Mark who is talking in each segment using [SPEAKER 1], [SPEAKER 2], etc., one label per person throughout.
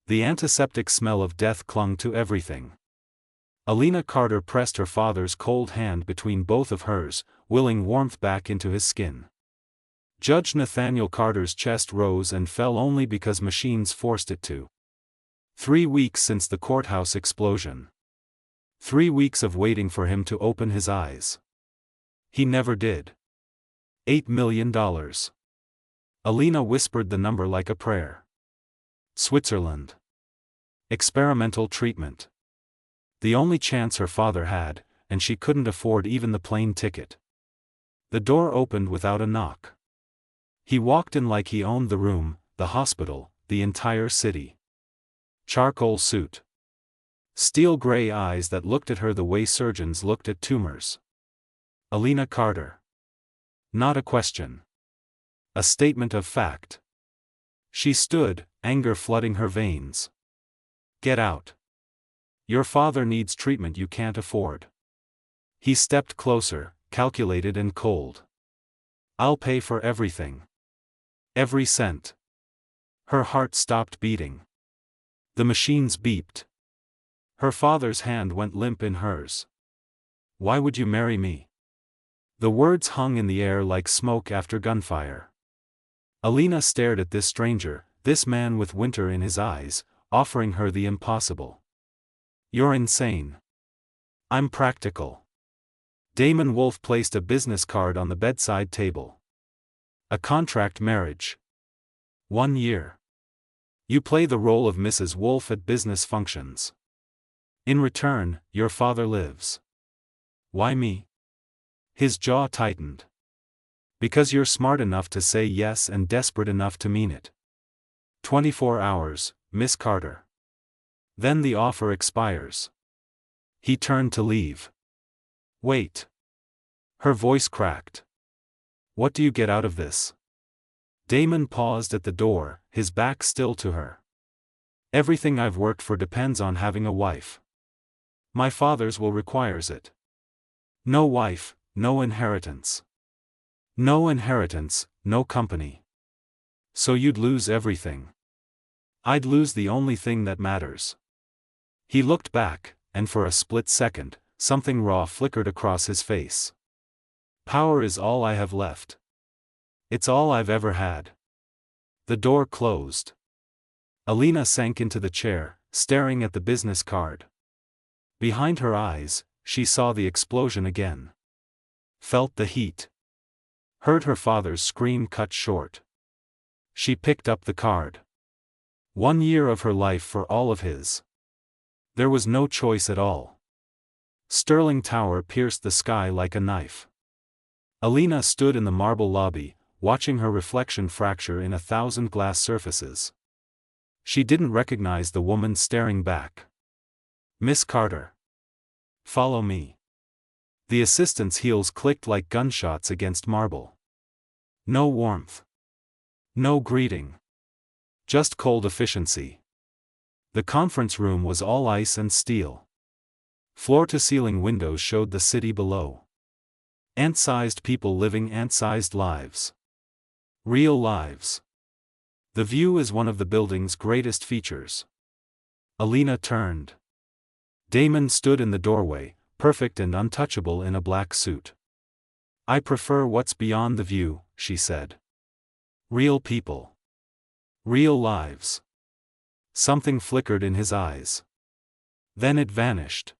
[SPEAKER 1] The antiseptic smell of death clung to everything. Alina Carter pressed her father's cold hand between both of hers, willing warmth back into his skin. Judge Nathaniel Carter's chest rose and fell only because machines forced it to. 3 weeks since the courthouse explosion. 3 weeks of waiting for him to open his eyes. He never did. $8 million. Alina whispered the number like a prayer. Switzerland. Experimental treatment. The only chance her father had, and she couldn't afford even the plane ticket. The door opened without a knock. He walked in like he owned the room, the hospital, the entire city. Charcoal suit. Steel gray eyes that looked at her the way surgeons looked at tumors. Alina Carter. Not a question. A statement of fact. She stood, anger flooding her veins. Get out. Your father needs treatment you can't afford. He stepped closer, calculated and cold. I'll pay for everything. Every cent. Her heart stopped beating. The machines beeped. Her father's hand went limp in hers. Why would you marry me? The words hung in the air like smoke after gunfire. Alina stared at this stranger, this man with winter in his eyes, offering her the impossible. You're insane. I'm practical. Damon Wolf placed a business card on the bedside table. A contract marriage. 1 year. You play the role of Mrs. Wolf at business functions. In return, your father lives. Why me? His jaw tightened. Because you're smart enough to say yes and desperate enough to mean it. 24 hours, Miss Carter. Then the offer expires. He turned to leave. Wait. Her voice cracked. What do you get out of this? Damon paused at the door, his back still to her. Everything I've worked for depends on having a wife. My father's will requires it. No wife, no inheritance. No inheritance, no company. So you'd lose everything. I'd lose the only thing that matters. He looked back, and for a split second, something raw flickered across his face. Power is all I have left. It's all I've ever had. The door closed. Alina sank into the chair, staring at the business card. Behind her eyes, she saw the explosion again. Felt the heat. Heard her father's scream cut short. She picked up the card. 1 year of her life for all of his. There was no choice at all. Sterling Tower pierced the sky like a knife. Alina stood in the marble lobby, watching her reflection fracture in 1,000 glass surfaces. She didn't recognize the woman staring back. Miss Carter. Follow me. The assistant's heels clicked like gunshots against marble. No warmth. No greeting. Just cold efficiency. The conference room was all ice and steel. Floor-to-ceiling windows showed the city below. Ant-sized people living ant-sized lives. Real lives. The view is one of the building's greatest features. Alina turned. Damon stood in the doorway, perfect and untouchable in a black suit. I prefer what's beyond the view, she said. Real people. Real lives. Something flickered in his eyes. Then it vanished.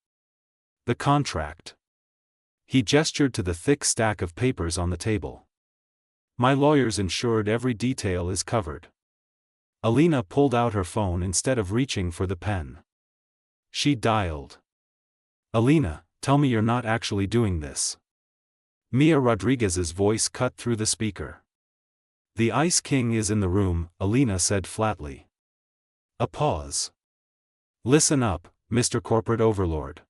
[SPEAKER 1] The contract. He gestured to the thick stack of papers on the table. My lawyers ensured every detail is covered. Alina pulled out her phone instead of reaching for the pen. She dialed. Alina, tell me you're not actually doing this. Mia Rodriguez's voice cut through the speaker. The Ice King is in the room, Alina said flatly. A pause. Listen up, Mr. Corporate Overlord.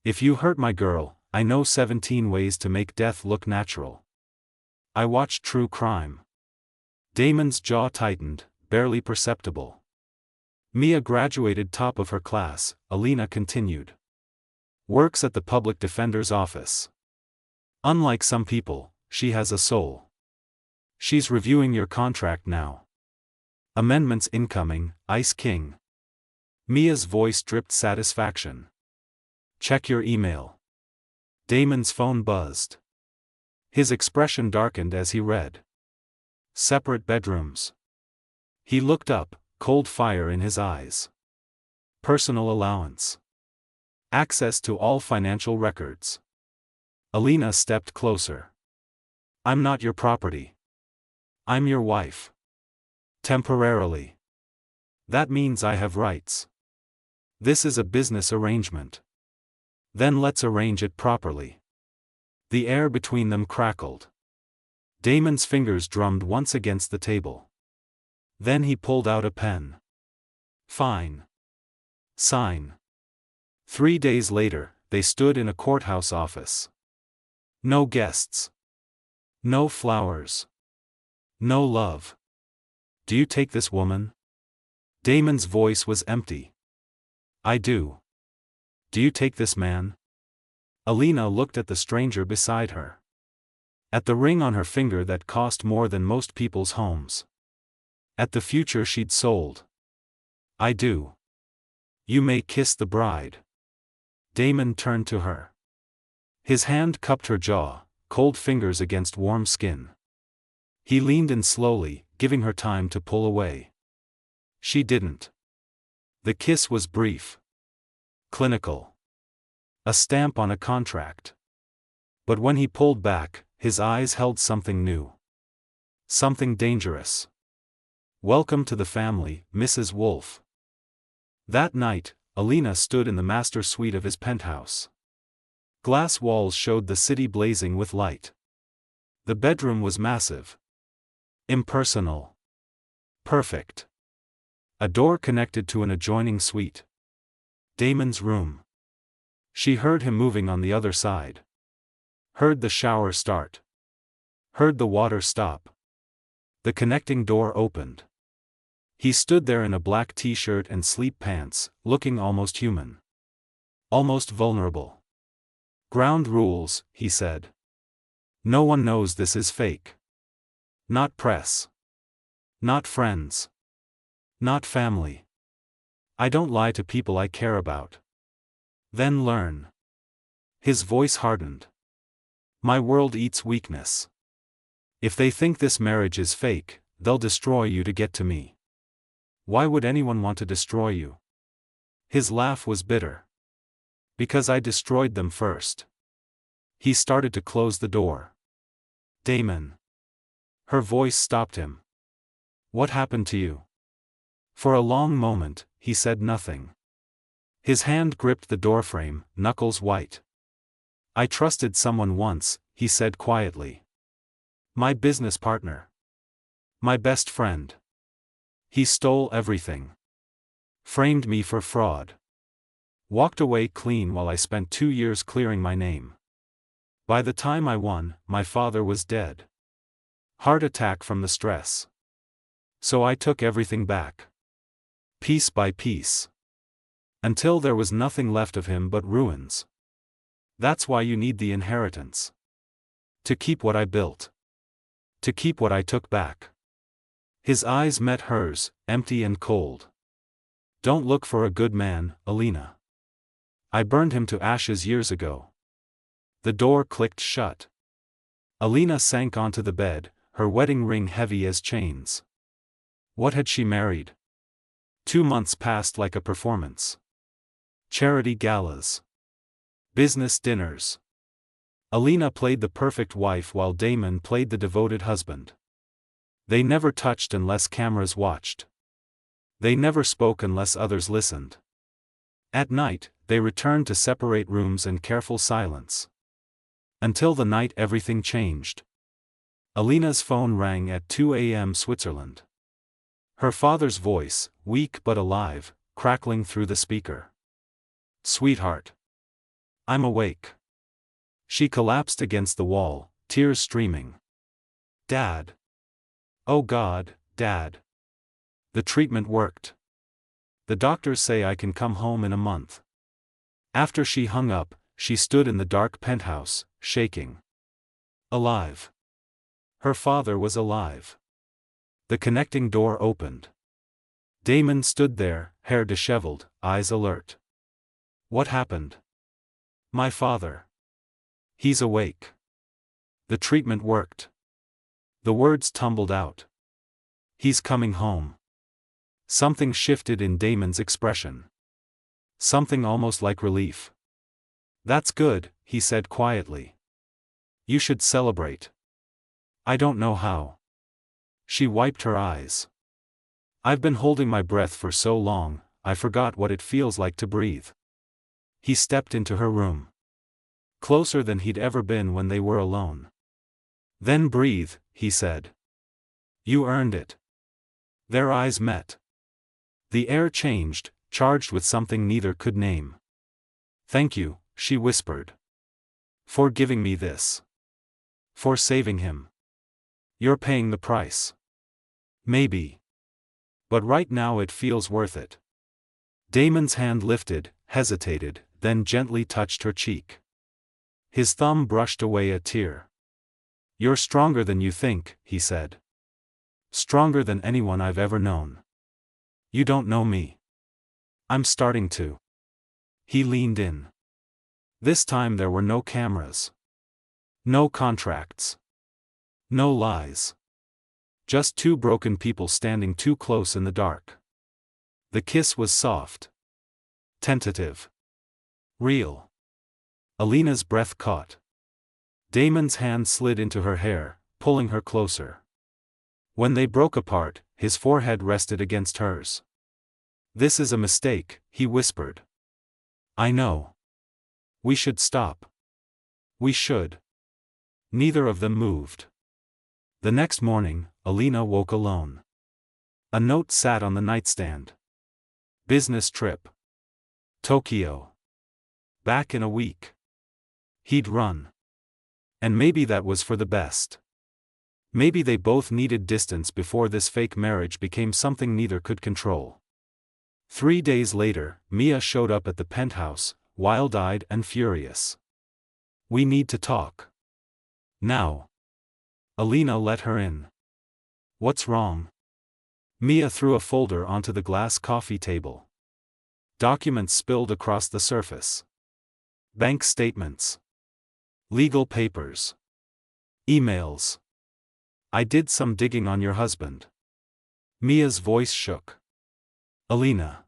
[SPEAKER 1] If you hurt my girl, I know 17 ways to make death look natural. I watched true crime. Damon's jaw tightened, barely perceptible. Mia graduated top of her class, Alina continued. Works at the public defender's office. Unlike some people, she has a soul. She's reviewing your contract now. Amendments incoming, Ice King. Mia's voice dripped satisfaction. Check your email. Damon's phone buzzed. His expression darkened as he read. Separate bedrooms. He looked up, cold fire in his eyes. Personal allowance. Access to all financial records. Alina stepped closer. I'm not your property. I'm your wife. Temporarily. That means I have rights. This is a business arrangement. Then let's arrange it properly. The air between them crackled. Damon's fingers drummed once against the table. Then he pulled out a pen. Fine. Sign. 3 days later, they stood in a courthouse office. No guests. No flowers. No love. Do you take this woman? Damon's voice was empty. I do. Do you take this man? Alina looked at the stranger beside her. At the ring on her finger that cost more than most people's homes. At the future she'd sold. I do. You may kiss the bride. Damon turned to her. His hand cupped her jaw, cold fingers against warm skin. He leaned in slowly, giving her time to pull away. She didn't. The kiss was brief. Clinical. A stamp on a contract. But when he pulled back, his eyes held something new. Something dangerous. Welcome to the family, Mrs. Wolf. That night, Alina stood in the master suite of his penthouse. Glass walls showed the city blazing with light. The bedroom was massive. Impersonal. Perfect. A door connected to an adjoining suite. Damon's room. She heard him moving on the other side. Heard the shower start. Heard the water stop. The connecting door opened. He stood there in a black t-shirt and sleep pants, looking almost human. Almost vulnerable. Ground rules, he said. No one knows this is fake. Not press. Not friends. Not family. I don't lie to people I care about. Then learn. His voice hardened. My world eats weakness. If they think this marriage is fake, they'll destroy you to get to me. Why would anyone want to destroy you? His laugh was bitter. Because I destroyed them first. He started to close the door. Damon. Her voice stopped him. What happened to you? For a long moment, he said nothing. His hand gripped the doorframe, knuckles white. I trusted someone once, he said quietly. My business partner. My best friend. He stole everything. Framed me for fraud. Walked away clean while I spent 2 years clearing my name. By the time I won, my father was dead. Heart attack from the stress. So I took everything back. Piece by piece. Until there was nothing left of him but ruins. That's why you need the inheritance. To keep what I built. To keep what I took back. His eyes met hers, empty and cold. Don't look for a good man, Alina. I burned him to ashes years ago. The door clicked shut. Alina sank onto the bed, her wedding ring heavy as chains. What had she married? 2 months passed like a performance. Charity galas. Business dinners. Alina played the perfect wife while Damon played the devoted husband. They never touched unless cameras watched. They never spoke unless others listened. At night, they returned to separate rooms and careful silence. Until the night everything changed. Alina's phone rang at 2 a.m. Switzerland. Her father's voice, weak but alive, crackling through the speaker. Sweetheart. I'm awake. She collapsed against the wall, tears streaming. Dad. Oh God, Dad. The treatment worked. The doctors say I can come home in a month. After she hung up, she stood in the dark penthouse, shaking. Alive. Her father was alive. The connecting door opened. Damon stood there, hair disheveled, eyes alert. What happened? My father. He's awake. The treatment worked. The words tumbled out. He's coming home. Something shifted in Damon's expression. Something almost like relief. That's good, he said quietly. You should celebrate. I don't know how. She wiped her eyes. I've been holding my breath for so long, I forgot what it feels like to breathe. He stepped into her room. Closer than he'd ever been when they were alone. Then breathe, he said. You earned it. Their eyes met. The air changed, charged with something neither could name. Thank you, she whispered. For giving me this. For saving him. You're paying the price. Maybe. But right now it feels worth it. Damon's hand lifted, hesitated, then gently touched her cheek. His thumb brushed away a tear. You're stronger than you think, he said. Stronger than anyone I've ever known. You don't know me. I'm starting to. He leaned in. This time there were no cameras. No contracts. No lies. Just two broken people standing too close in the dark. The kiss was soft. Tentative. Real. Alina's breath caught. Damon's hand slid into her hair, pulling her closer. When they broke apart, his forehead rested against hers. This is a mistake, he whispered. I know. We should stop. We should. Neither of them moved. The next morning, Alina woke alone. A note sat on the nightstand. Business trip. Tokyo. Back in a week. He'd run. And maybe that was for the best. Maybe they both needed distance before this fake marriage became something neither could control. 3 days later, Mia showed up at the penthouse, wild-eyed and furious. We need to talk. Now. Alina let her in. What's wrong? Mia threw a folder onto the glass coffee table. Documents spilled across the surface. Bank statements. Legal papers. Emails. I did some digging on your husband. Mia's voice shook. Alina.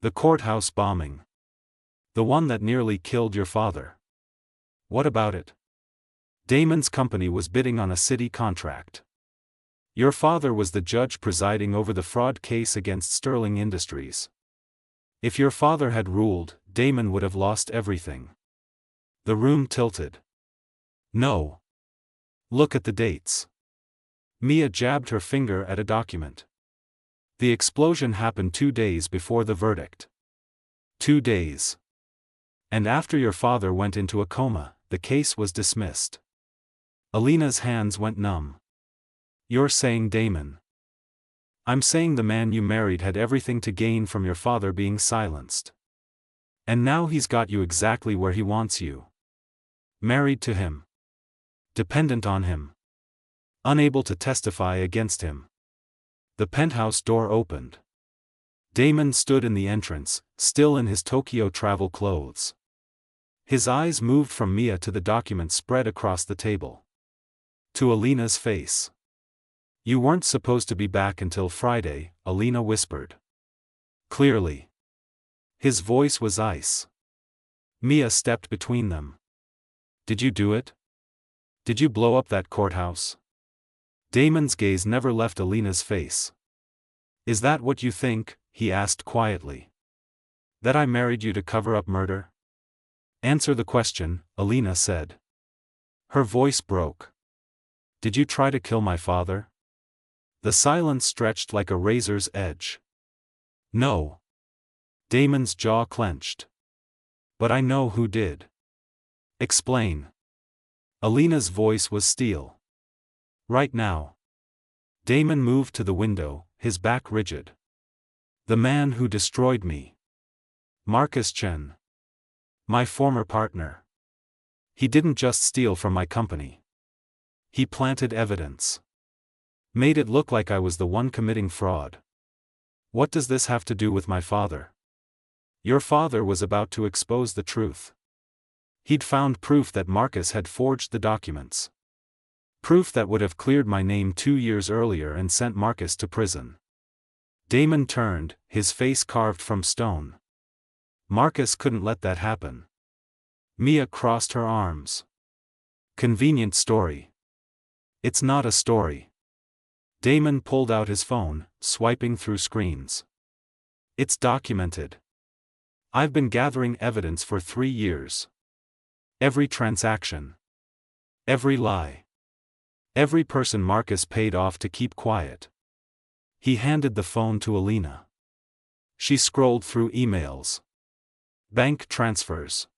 [SPEAKER 1] The courthouse bombing. The one that nearly killed your father. What about it? Damon's company was bidding on a city contract. Your father was the judge presiding over the fraud case against Sterling Industries. If your father had ruled, Damon would have lost everything. The room tilted. No. Look at the dates. Mia jabbed her finger at a document. The explosion happened 2 days before the verdict. 2 days. And after your father went into a coma, the case was dismissed. Alina's hands went numb. You're saying Damon. I'm saying the man you married had everything to gain from your father being silenced. And now he's got you exactly where he wants you. Married to him. Dependent on him. Unable to testify against him. The penthouse door opened. Damon stood in the entrance, still in his Tokyo travel clothes. His eyes moved from Mia to the document spread across the table. To Alina's face. You weren't supposed to be back until Friday, Alina whispered. Clearly. His voice was ice. Mia stepped between them. Did you do it? Did you blow up that courthouse? Damon's gaze never left Alina's face. Is that what you think? He asked quietly. That I married you to cover up murder? Answer the question, Alina said. Her voice broke. Did you try to kill my father? The silence stretched like a razor's edge. No. Damon's jaw clenched. But I know who did. Explain. Alina's voice was steel. Right now. Damon moved to the window, his back rigid. The man who destroyed me. Marcus Chen. My former partner. He didn't just steal from my company. He planted evidence. Made it look like I was the one committing fraud. What does this have to do with my father? Your father was about to expose the truth. He'd found proof that Marcus had forged the documents. Proof that would have cleared my name 2 years earlier and sent Marcus to prison. Damon turned, his face carved from stone. Marcus couldn't let that happen. Mia crossed her arms. Convenient story. It's not a story. Damon pulled out his phone, swiping through screens. It's documented. I've been gathering evidence for 3 years. Every transaction. Every lie. Every person Marcus paid off to keep quiet. He handed the phone to Alina. She scrolled through emails. Bank transfers.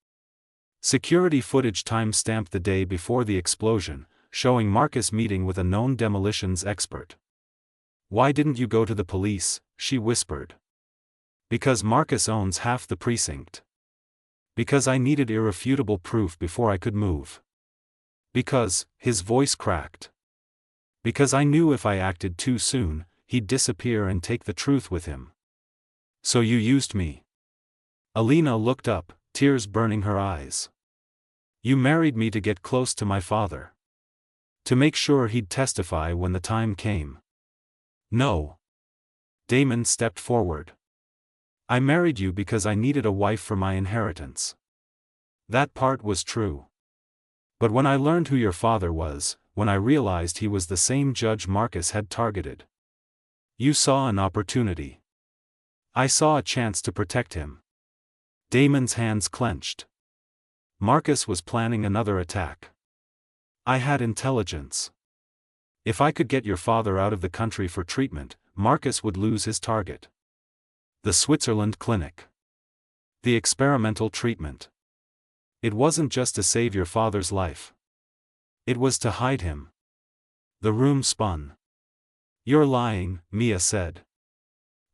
[SPEAKER 1] Security footage time-stamped the day before the explosion, showing Marcus meeting with a known demolitions expert. Why didn't you go to the police? She whispered. Because Marcus owns half the precinct. Because I needed irrefutable proof before I could move. Because, his voice cracked. Because I knew if I acted too soon, he'd disappear and take the truth with him. So you used me. Alina looked up, tears burning her eyes. You married me to get close to my father. To make sure he'd testify when the time came. No. Damon stepped forward. I married you because I needed a wife for my inheritance. That part was true. But when I learned who your father was, when I realized he was the same judge Marcus had targeted. You saw an opportunity. I saw a chance to protect him. Damon's hands clenched. Marcus was planning another attack. I had intelligence. If I could get your father out of the country for treatment, Marcus would lose his target. The Switzerland clinic. The experimental treatment. It wasn't just to save your father's life. It was to hide him. The room spun. You're lying, Mia said.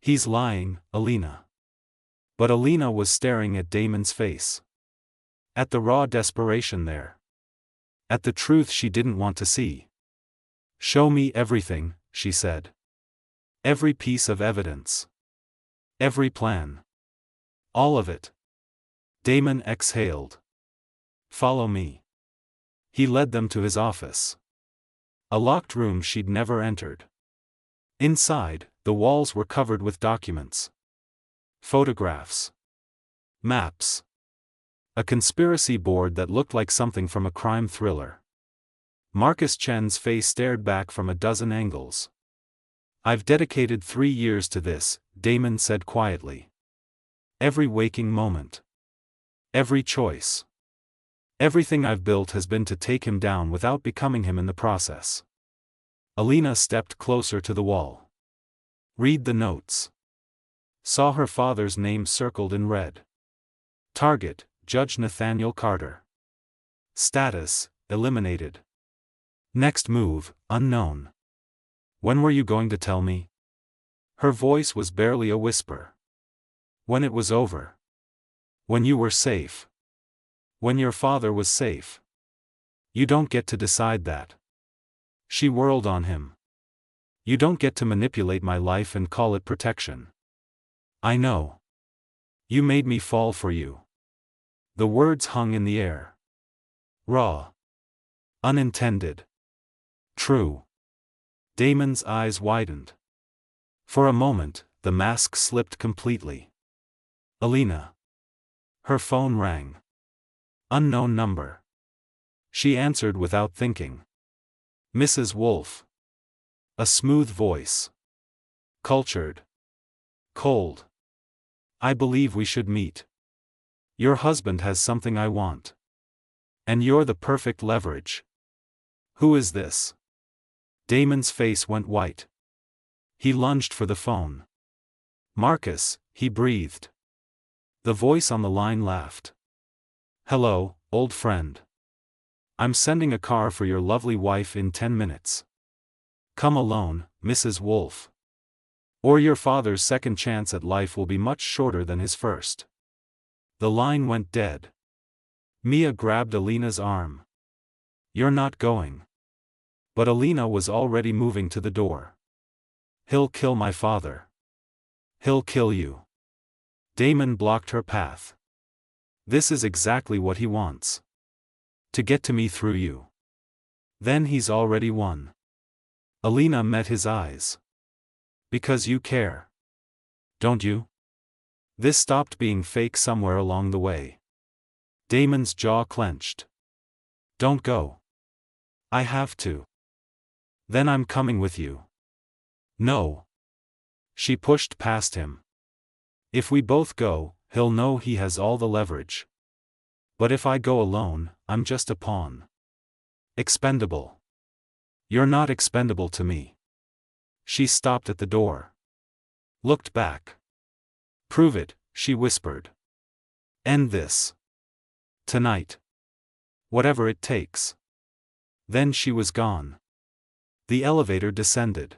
[SPEAKER 1] He's lying, Alina. But Alina was staring at Damon's face. At the raw desperation there. At the truth she didn't want to see. Show me everything, she said. Every piece of evidence. Every plan. All of it. Damon exhaled. Follow me. He led them to his office. A locked room she'd never entered. Inside, the walls were covered with documents. Photographs. Maps. A conspiracy board that looked like something from a crime thriller. Marcus Chen's face stared back from a dozen angles. I've dedicated 3 years to this, Damon said quietly. Every waking moment. Every choice. Everything I've built has been to take him down without becoming him in the process. Alina stepped closer to the wall. Read the notes. Saw her father's name circled in red. Target, Judge Nathaniel Carter. Status, eliminated. Next move, unknown. When were you going to tell me? Her voice was barely a whisper. When it was over. When you were safe. When your father was safe. You don't get to decide that. She whirled on him. You don't get to manipulate my life and call it protection. I know. You made me fall for you. The words hung in the air. Raw. Unintended. True. Damon's eyes widened. For a moment, the mask slipped completely. Alina. Her phone rang. Unknown number. She answered without thinking. Mrs. Wolf. A smooth voice. Cultured. Cold. I believe we should meet. Your husband has something I want. And you're the perfect leverage. Who is this? Damon's face went white. He lunged for the phone. Marcus, he breathed. The voice on the line laughed. Hello, old friend. I'm sending a car for your lovely wife in 10 minutes. Come alone, Mrs. Wolf. Or your father's second chance at life will be much shorter than his first. The line went dead. Mia grabbed Alina's arm. You're not going. But Alina was already moving to the door. He'll kill my father. He'll kill you. Damon blocked her path. This is exactly what he wants. To get to me through you. Then he's already won. Alina met his eyes. Because you care. Don't you? This stopped being fake somewhere along the way. Damon's jaw clenched. Don't go. I have to. Then I'm coming with you. No. She pushed past him. If we both go, he'll know he has all the leverage. But if I go alone, I'm just a pawn. Expendable. You're not expendable to me. She stopped at the door. Looked back. Prove it, she whispered. End this. Tonight. Whatever it takes. Then she was gone. The elevator descended.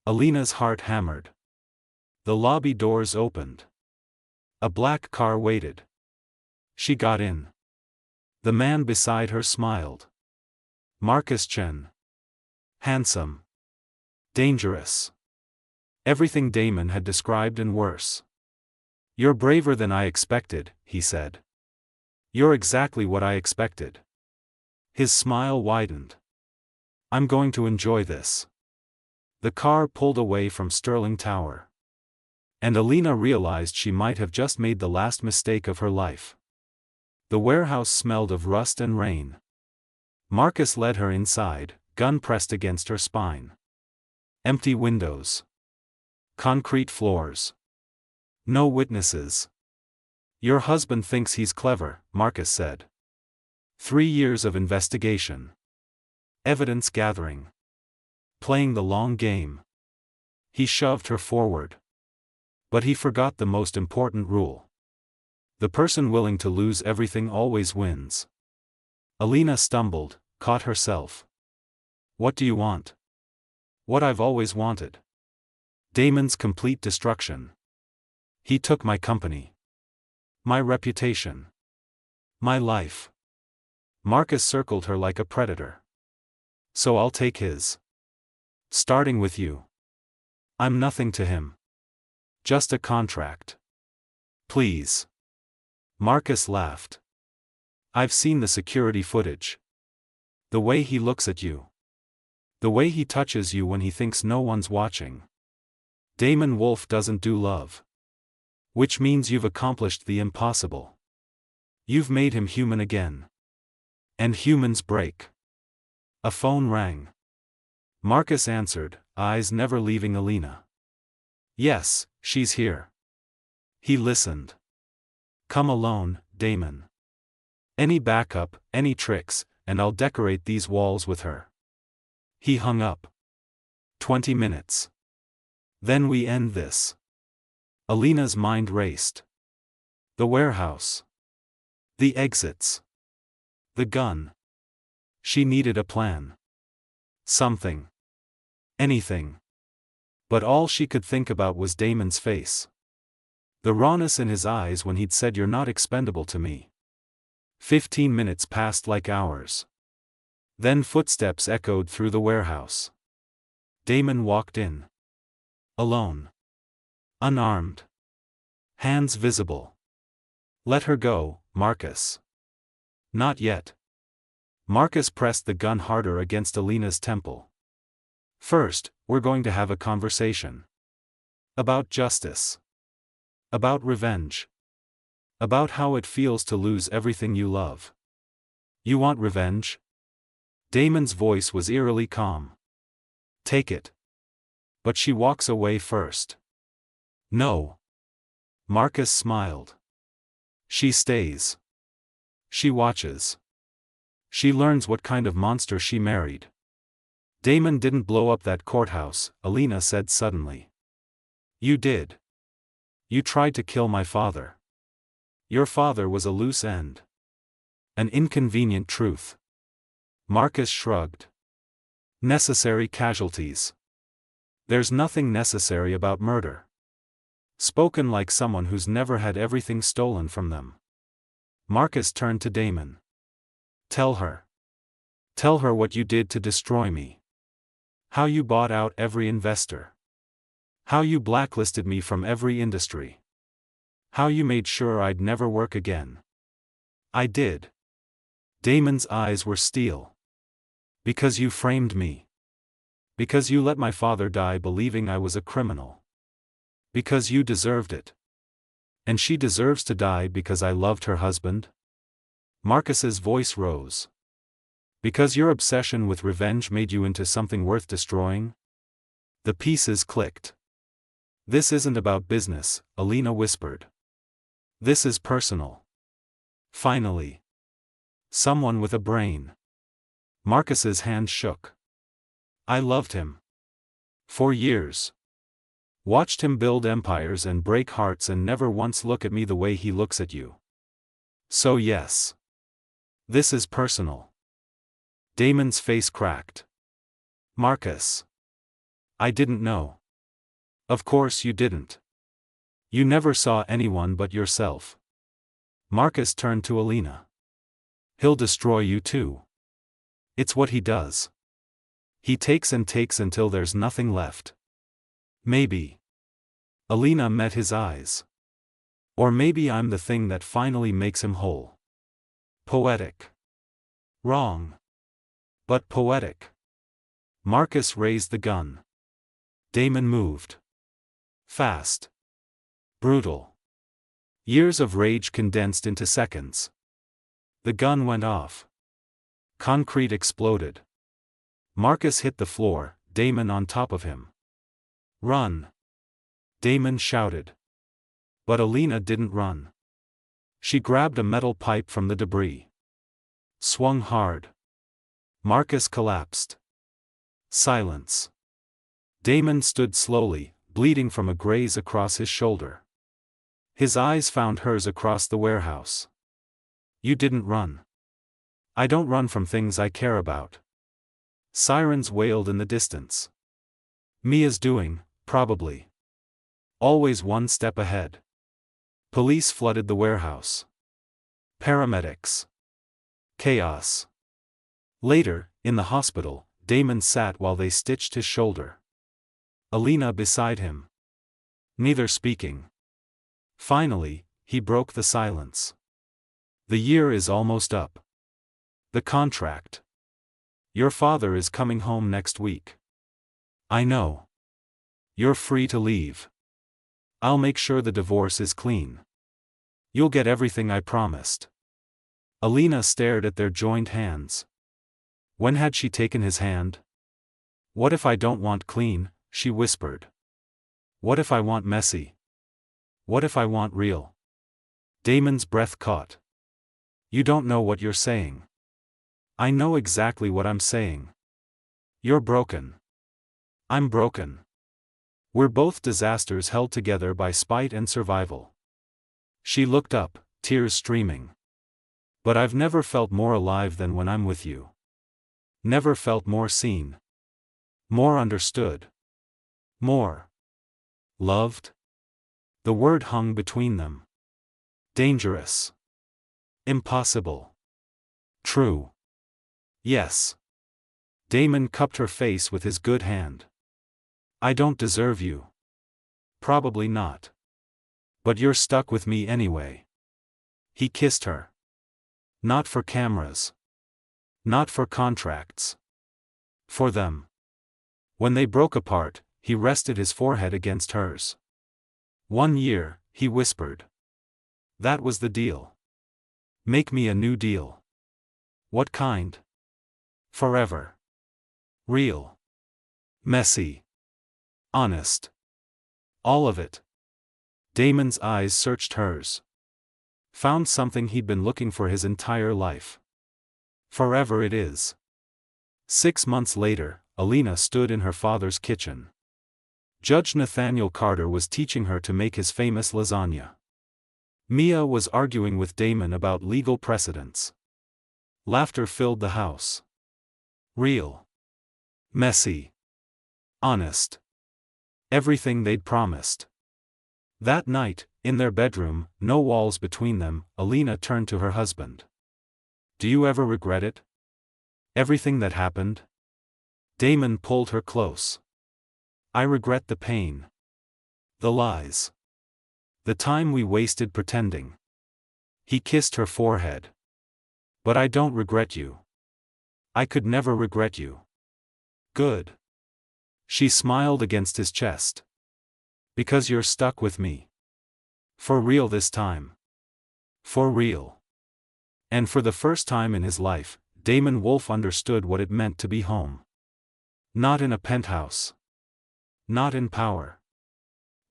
[SPEAKER 1] Alina's heart hammered. The lobby doors opened. A black car waited. She got in. The man beside her smiled. Marcus Chen. Handsome. Dangerous. Everything Damon had described and worse. You're braver than I expected, he said. You're exactly what I expected. His smile widened. I'm going to enjoy this. The car pulled away from Sterling Tower. And Alina realized she might have just made the last mistake of her life. The warehouse smelled of rust and rain. Marcus led her inside, gun pressed against her spine. Empty windows. Concrete floors. No witnesses. Your husband thinks he's clever, Marcus said. 3 years of investigation. Evidence gathering. Playing the long game. He shoved her forward. But he forgot the most important rule. The person willing to lose everything always wins. Alina stumbled, caught herself. What do you want? What I've always wanted. Damon's complete destruction. He took my company. My reputation. My life. Marcus circled her like a predator. So I'll take his. Starting with you. I'm nothing to him. Just a contract. Please. Marcus laughed. I've seen the security footage. The way he looks at you. The way he touches you when he thinks no one's watching. Damon Wolf doesn't do love. Which means you've accomplished the impossible. You've made him human again. And humans break. A phone rang. Marcus answered, eyes never leaving Alina. Yes, she's here. He listened. Come alone, Damon. Any backup, any tricks, and I'll decorate these walls with her. He hung up. 20 minutes. Then we end this. Alina's mind raced. The warehouse. The exits. The gun. She needed a plan. Something. Anything. But all she could think about was Damon's face. The rawness in his eyes when he'd said, "You're not expendable to me." 15 minutes passed like hours. Then footsteps echoed through the warehouse. Damon walked in. Alone. Unarmed. Hands visible. Let her go, Marcus. Not yet. Marcus pressed the gun harder against Alina's temple. First, we're going to have a conversation. About justice. About revenge. About how it feels to lose everything you love. You want revenge? Damon's voice was eerily calm. Take it. But she walks away first. No. Marcus smiled. She stays. She watches. She learns what kind of monster she married. Damon didn't blow up that courthouse, Alina said suddenly. You did. You tried to kill my father. Your father was a loose end. An inconvenient truth. Marcus shrugged. Necessary casualties. There's nothing necessary about murder. Spoken like someone who's never had everything stolen from them. Marcus turned to Damon. Tell her. Tell her what you did to destroy me. How you bought out every investor. How you blacklisted me from every industry. How you made sure I'd never work again. I did. Damon's eyes were steel. Because you framed me. Because you let my father die believing I was a criminal. Because you deserved it. And she deserves to die because I loved her husband? Marcus's voice rose. Because your obsession with revenge made you into something worth destroying? The pieces clicked. This isn't about business, Alina whispered. This is personal. Finally. Someone with a brain. Marcus's hand shook. I loved him. For years. Watched him build empires and break hearts and never once look at me the way he looks at you. So yes. This is personal. Damon's face cracked. Marcus. I didn't know. Of course you didn't. You never saw anyone but yourself. Marcus turned to Alina. He'll destroy you too. It's what he does. He takes and takes until there's nothing left. Maybe. Alina met his eyes. Or maybe I'm the thing that finally makes him whole. Poetic. Wrong. But poetic. Marcus raised the gun. Damon moved. Fast. Brutal. Years of rage condensed into seconds. The gun went off. Concrete exploded. Marcus hit the floor, Damon on top of him. Run! Damon shouted. But Alina didn't run. She grabbed a metal pipe from the debris. Swung hard. Marcus collapsed. Silence. Damon stood slowly, bleeding from a graze across his shoulder. His eyes found hers across the warehouse. You didn't run. I don't run from things I care about. Sirens wailed in the distance. Mia's doing, probably. Always one step ahead. Police flooded the warehouse. Paramedics. Chaos. Later, in the hospital, Damon sat while they stitched his shoulder. Alina beside him. Neither speaking. Finally, he broke the silence. The year is almost up. The contract. Your father is coming home next week. I know. You're free to leave. I'll make sure the divorce is clean. You'll get everything I promised. Alina stared at their joined hands. When had she taken his hand? What if I don't want clean, she whispered. What if I want messy? What if I want real? Damon's breath caught. You don't know what you're saying. I know exactly what I'm saying. You're broken. I'm broken. We're both disasters held together by spite and survival. She looked up, tears streaming. But I've never felt more alive than when I'm with you. Never felt more seen. More understood. More loved. The word hung between them. Dangerous. Impossible. True. Yes. Damon cupped her face with his good hand. I don't deserve you. Probably not. But you're stuck with me anyway. He kissed her. Not for cameras. Not for contracts. For them. When they broke apart, he rested his forehead against hers. 1 year, he whispered. That was the deal. Make me a new deal. What kind? Forever. Real. Messy. Honest. All of it. Damon's eyes searched hers. Found something he'd been looking for his entire life. Forever it is. 6 months later, Alina stood in her father's kitchen. Judge Nathaniel Carter was teaching her to make his famous lasagna. Mia was arguing with Damon about legal precedents. Laughter filled the house. Real. Messy. Honest. Everything they'd promised. That night, in their bedroom, no walls between them, Alina turned to her husband. Do you ever regret it? Everything that happened? Damon pulled her close. I regret the pain. The lies. The time we wasted pretending. He kissed her forehead. But I don't regret you. I could never regret you. Good. She smiled against his chest. Because you're stuck with me. For real this time. For real. And for the first time in his life, Damon Wolf understood what it meant to be home. Not in a penthouse. Not in power.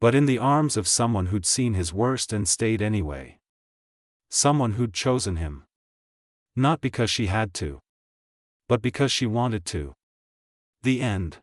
[SPEAKER 1] But in the arms of someone who'd seen his worst and stayed anyway. Someone who'd chosen him. Not because she had to. But because she wanted to. The end.